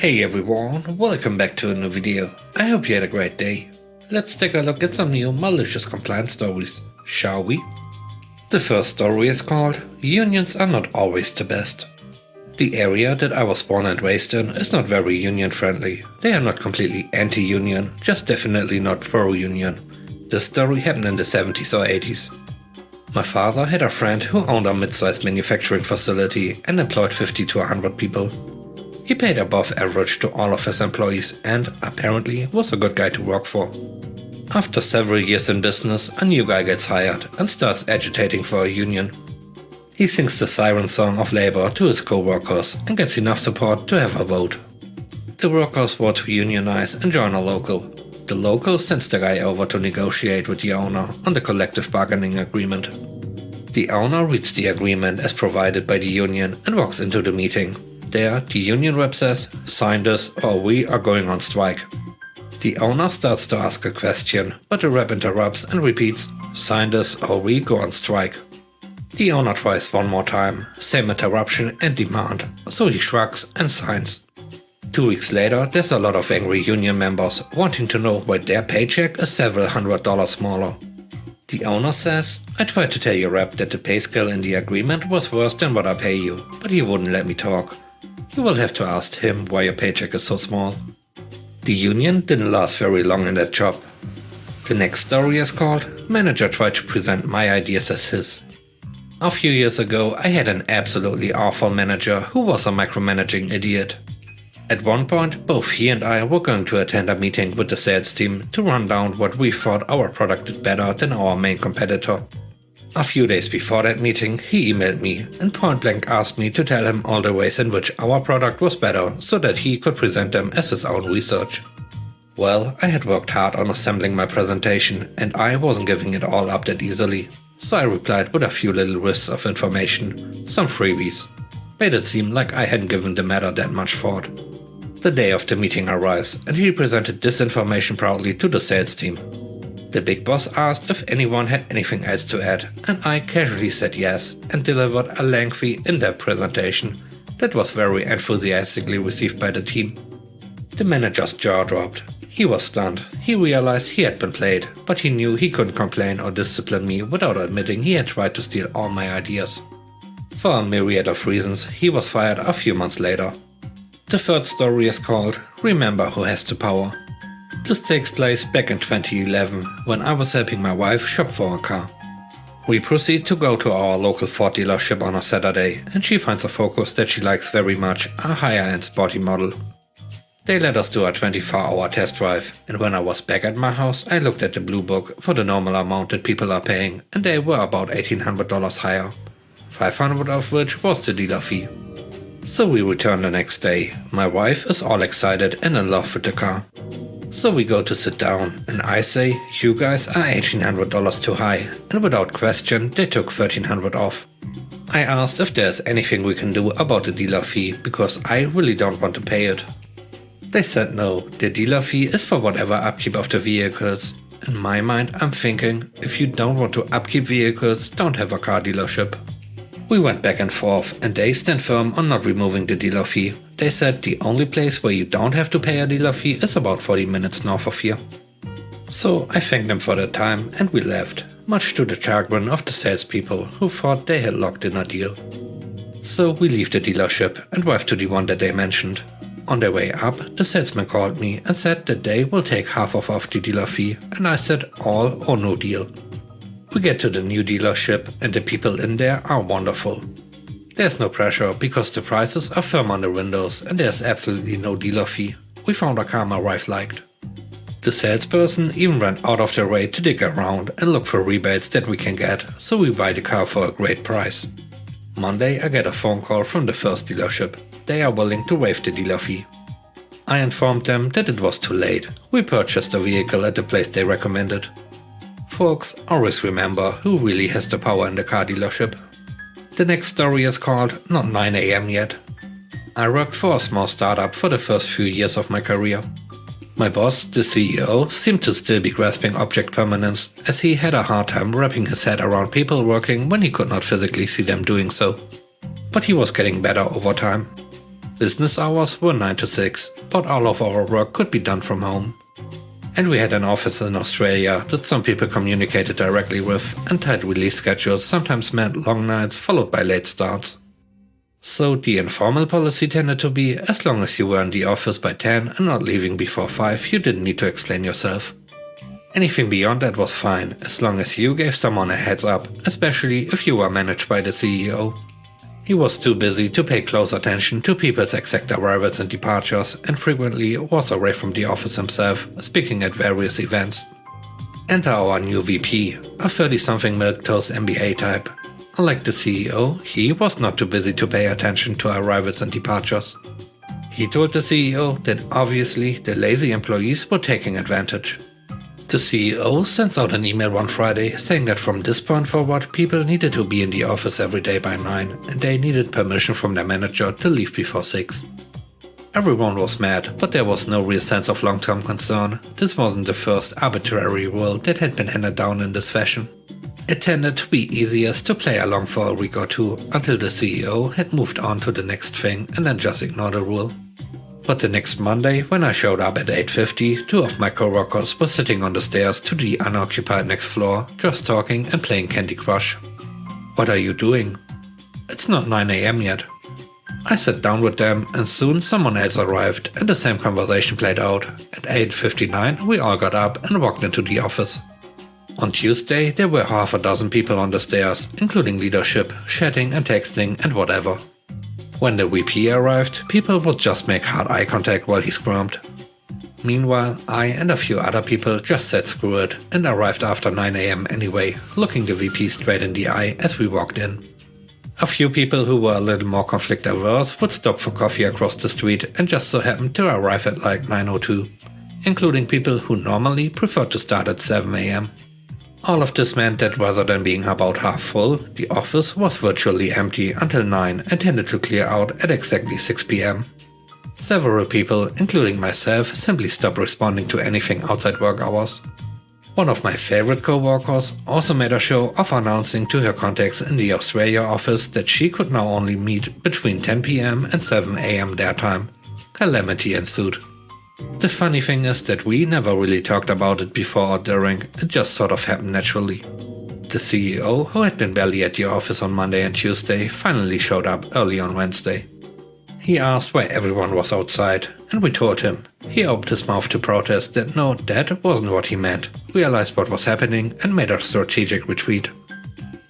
Hey everyone, welcome back to a new video. I hope you had a great day. Let's take a look at some new malicious compliance stories, shall we? The first story is called Unions Are Not Always the Best. The area that I was born and raised in is not very union friendly. They are not completely anti-union, just definitely not pro-union. This story happened in the 70s or 80s. My father had a friend who owned a mid-sized manufacturing facility and employed 50 to 100 people. He paid above average to all of his employees and, apparently, was a good guy to work for. After several years in business, a new guy gets hired and starts agitating for a union. He sings the siren song of labor to his co-workers and gets enough support to have a vote. The workers vote to unionize and join a local. The local sends the guy over to negotiate with the owner on the collective bargaining agreement. The owner reads the agreement as provided by the union and walks into the meeting. There, the union rep says, "Sign this or we are going on strike." The owner starts to ask a question, but the rep interrupts and repeats, "Sign this or we go on strike." The owner tries one more time, same interruption and demand, so he shrugs and signs. 2 weeks later, there's a lot of angry union members wanting to know why their paycheck is several $100s smaller. The owner says, "I tried to tell your rep that the pay scale in the agreement was worse than what I pay you, but he wouldn't let me talk. You will have to ask him why your paycheck is so small." The union didn't last very long in that job. The next story is called Manager Tried to Present My Ideas as His. A few years ago, I had an absolutely awful manager who was a micromanaging idiot. At one point, both he and I were going to attend a meeting with the sales team to run down what we thought our product did better than our main competitor. A few days before that meeting, he emailed me and point blank asked me to tell him all the ways in which our product was better so that he could present them as his own research. Well, I had worked hard on assembling my presentation and I wasn't giving it all up that easily. So I replied with a few little risks of information, some freebies. Made it seem like I hadn't given the matter that much thought. The day of the meeting arrives and he presented this information proudly to the sales team. The big boss asked if anyone had anything else to add, and I casually said yes and delivered a lengthy, in-depth presentation that was very enthusiastically received by the team. The manager's jaw dropped. He was stunned. He realized he had been played, but he knew he couldn't complain or discipline me without admitting he had tried to steal all my ideas. For a myriad of reasons, he was fired a few months later. The third story is called Remember Who Has the Power. This takes place back in 2011, when I was helping my wife shop for a car. We proceed to go to our local Ford dealership on a Saturday, and she finds a Focus that she likes very much, a higher-end sporty model. They let us do a 24-hour test drive, and when I was back at my house, I looked at the Blue Book for the normal amount that people are paying, and they were about $1,800 higher, $500 of which was the dealer fee. So we return the next day. My wife is all excited and in love with the car. So we go to sit down, and I say, "You guys are $1,800 too high," and without question, they took $1,300 off. I asked if there's anything we can do about the dealer fee, because I really don't want to pay it. They said no, the dealer fee is for whatever upkeep of the vehicles. In my mind, I'm thinking, if you don't want to upkeep vehicles, don't have a car dealership. We went back and forth, and they stand firm on not removing the dealer fee. They said the only place where you don't have to pay a dealer fee is about 40 minutes north of here. So I thanked them for their time and we left, much to the chagrin of the salespeople who thought they had locked in a deal. So we leave the dealership and drive to the one that they mentioned. On their way up, the salesman called me and said that they will take half off the dealer fee, and I said all or no deal. We get to the new dealership and the people in there are wonderful. There's no pressure because the prices are firm on the windows and there's absolutely no dealer fee. We found a car my wife liked. The salesperson even went out of their way to dig around and look for rebates that we can get, so we buy the car for a great price. Monday I get a phone call from the first dealership. They are willing to waive the dealer fee. I informed them that it was too late. We purchased the vehicle at the place they recommended. Folks, always remember who really has the power in the car dealership. The next story is called Not 9 AM Yet. I worked for a small startup for the first few years of my career. My boss, the CEO, seemed to still be grasping object permanence, as he had a hard time wrapping his head around people working when he could not physically see them doing so. But he was getting better over time. Business hours were 9 to 6, but all of our work could be done from home. And we had an office in Australia that some people communicated directly with, and tight release schedules sometimes meant long nights followed by late starts. So the informal policy tended to be, as long as you were in the office by 10 and not leaving before 5, you didn't need to explain yourself. Anything beyond that was fine, as long as you gave someone a heads up, especially if you were managed by the CEO. He was too busy to pay close attention to people's exact arrivals and departures, and frequently was away from the office himself, speaking at various events. Enter our new VP, a 30-something milquetoast MBA type. Unlike the CEO, he was not too busy to pay attention to arrivals and departures. He told the CEO that obviously the lazy employees were taking advantage. The CEO sends out an email one Friday saying that from this point forward people needed to be in the office every day by 9 and they needed permission from their manager to leave before 6. Everyone was mad, but there was no real sense of long-term concern. This wasn't the first arbitrary rule that had been handed down in this fashion. It tended to be easiest to play along for a week or two until the CEO had moved on to the next thing and then just ignore the rule. But the next Monday, when I showed up at 8:50, 2 of my coworkers were sitting on the stairs to the unoccupied next floor, just talking and playing Candy Crush. "What are you doing?" "It's not 9 AM yet." I sat down with them and soon someone else arrived and the same conversation played out. At 8:59 we all got up and walked into the office. On Tuesday there were half a dozen people on the stairs, including leadership, chatting and texting and whatever. When the VP arrived, people would just make hard eye contact while he squirmed. Meanwhile, I and a few other people just said screw it and arrived after 9 AM anyway, looking the VP straight in the eye as we walked in. A few people who were a little more conflict averse would stop for coffee across the street and just so happened to arrive at like 9:02, including people who normally preferred to start at 7 AM. All of this meant that rather than being about half full, the office was virtually empty until 9 and tended to clear out at exactly 6 PM. Several people, including myself, simply stopped responding to anything outside work hours. One of my favorite co-workers also made a show of announcing to her contacts in the Australia office that she could now only meet between 10 PM and 7 AM their time. Calamity ensued. The funny thing is that we never really talked about it before or during, it just sort of happened naturally. The CEO, who had been barely at the office on Monday and Tuesday, finally showed up early on Wednesday. He asked why everyone was outside, and we told him. He opened his mouth to protest that no, that wasn't what he meant, realized what was happening and made a strategic retreat.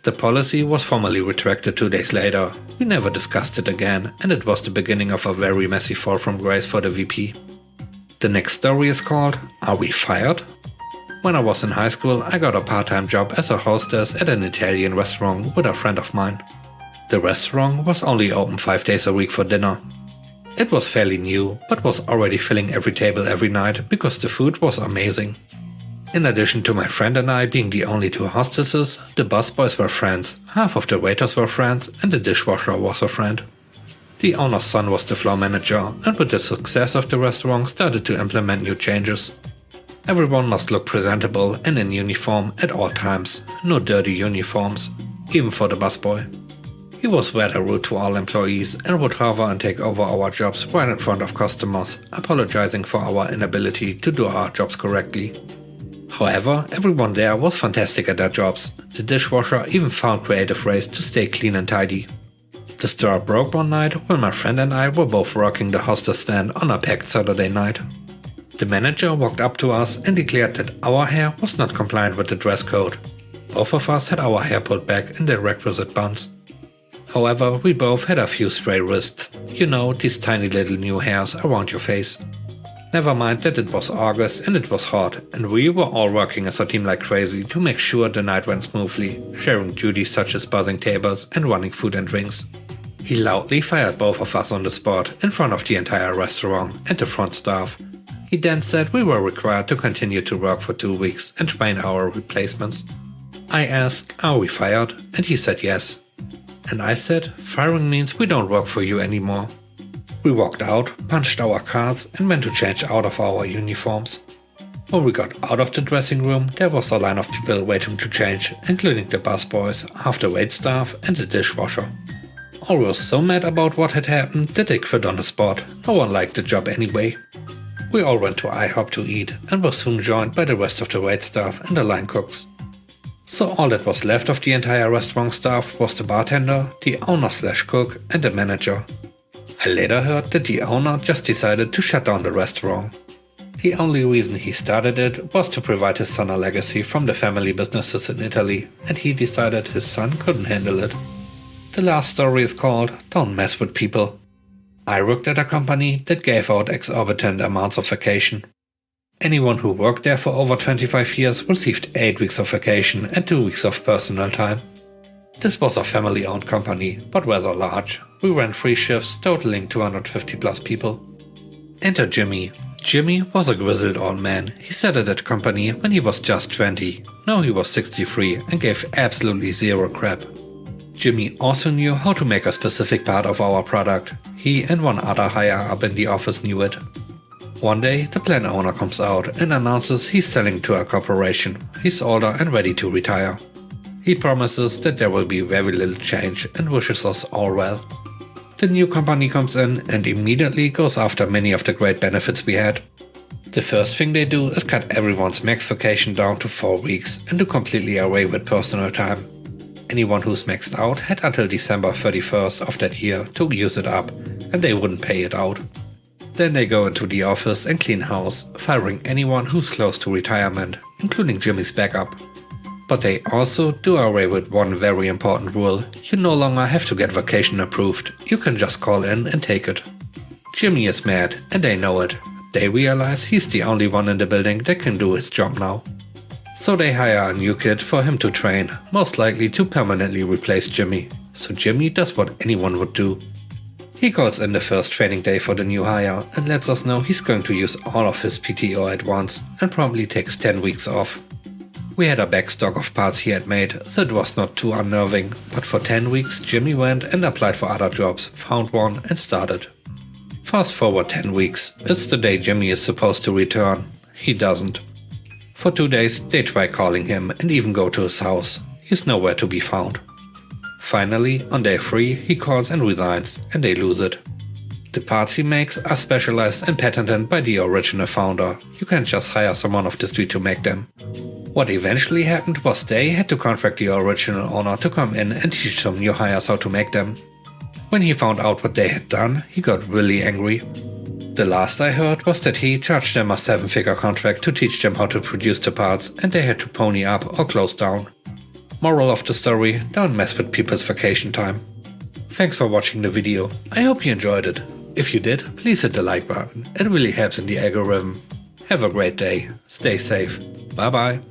The policy was formally retracted 2 days later. We never discussed it again, and it was the beginning of a very messy fall from grace for the VP. The next story is called Are We Fired? When I was in high school, I got a part-time job as a hostess at an Italian restaurant with a friend of mine. The restaurant was only open 5 days a week for dinner. It was fairly new, but was already filling every table every night because the food was amazing. In addition to my friend and I being the only 2 hostesses, the busboys were friends, half of the waiters were friends, and the dishwasher was a friend. The owner's son was the floor manager, and with the success of the restaurant started to implement new changes. Everyone must look presentable and in uniform at all times, no dirty uniforms, even for the busboy. He was rather rude to all employees and would hover and take over our jobs right in front of customers, apologizing for our inability to do our jobs correctly. However, everyone there was fantastic at their jobs. The dishwasher even found creative ways to stay clean and tidy. The straw broke one night when my friend and I were both working the hostess stand on a packed Saturday night. The manager walked up to us and declared that our hair was not compliant with the dress code. Both of us had our hair pulled back in the requisite buns. However, we both had a few stray wrists, you know, these tiny little new hairs around your face. Never mind that it was August and it was hot, and we were all working as a team like crazy to make sure the night went smoothly, sharing duties such as buzzing tables and running food and drinks. He loudly fired both of us on the spot in front of the entire restaurant and the front staff. He then said we were required to continue to work for 2 weeks and train our replacements. I asked, are we fired? And he said yes. And I said, firing means we don't work for you anymore. We walked out, punched our cards and went to change out of our uniforms. When we got out of the dressing room, there was a line of people waiting to change, including the busboys, half the wait staff and the dishwasher. All were so mad about what had happened that they quit on the spot. No one liked the job anyway. We all went to IHOP to eat and were soon joined by the rest of the waitstaff and the line cooks. So all that was left of the entire restaurant staff was the bartender, the owner/cook and the manager. I later heard that the owner just decided to shut down the restaurant. The only reason he started it was to provide his son a legacy from the family businesses in Italy, and he decided his son couldn't handle it. The last story is called Don't Mess with People. I worked at a company that gave out exorbitant amounts of vacation. Anyone who worked there for over 25 years received 8 weeks of vacation and 2 weeks of personal time. This was a family-owned company, but rather large. We ran 3 shifts totaling 250 plus people. Enter Jimmy. Jimmy was a grizzled old man. He started at the company when he was just 20. Now he was 63 and gave absolutely zero crap. Jimmy also knew how to make a specific part of our product. He and one other higher up in the office knew it. One day, the plant owner comes out and announces he's selling to a corporation. He's older and ready to retire. He promises that there will be very little change and wishes us all well. The new company comes in and immediately goes after many of the great benefits we had. The first thing they do is cut everyone's max vacation down to 4 weeks and do completely away with personal time. Anyone who's maxed out had until December 31st of that year to use it up, and they wouldn't pay it out. Then they go into the office and clean house, firing anyone who's close to retirement, including Jimmy's backup. But they also do away with one very important rule: you no longer have to get vacation approved, you can just call in and take it. Jimmy is mad, and they know it. They realize he's the only one in the building that can do his job now. So they hire a new kid for him to train, most likely to permanently replace Jimmy. So Jimmy does what anyone would do. He calls in the first training day for the new hire and lets us know he's going to use all of his PTO at once and promptly takes 10 weeks off. We had a backstock of parts he had made, so it was not too unnerving, but for 10 weeks Jimmy went and applied for other jobs, found one and started. Fast forward 10 weeks, it's the day Jimmy is supposed to return. He doesn't. For 2 days they try calling him and even go to his house. He's nowhere to be found. Finally, on day 3 he calls and resigns, and they lose it. The parts he makes are specialized and patented by the original founder. You can't just hire someone off the street to make them. What eventually happened was they had to contract the original owner to come in and teach some new hires how to make them. When he found out what they had done, he got really angry. The last I heard was that he charged them a 7-figure contract to teach them how to produce the parts, and they had to pony up or close down. Moral of the story: don't mess with people's vacation time. Thanks for watching the video. I hope you enjoyed it. If you did, please hit the like button. It really helps in the algorithm. Have a great day. Stay safe. Bye bye.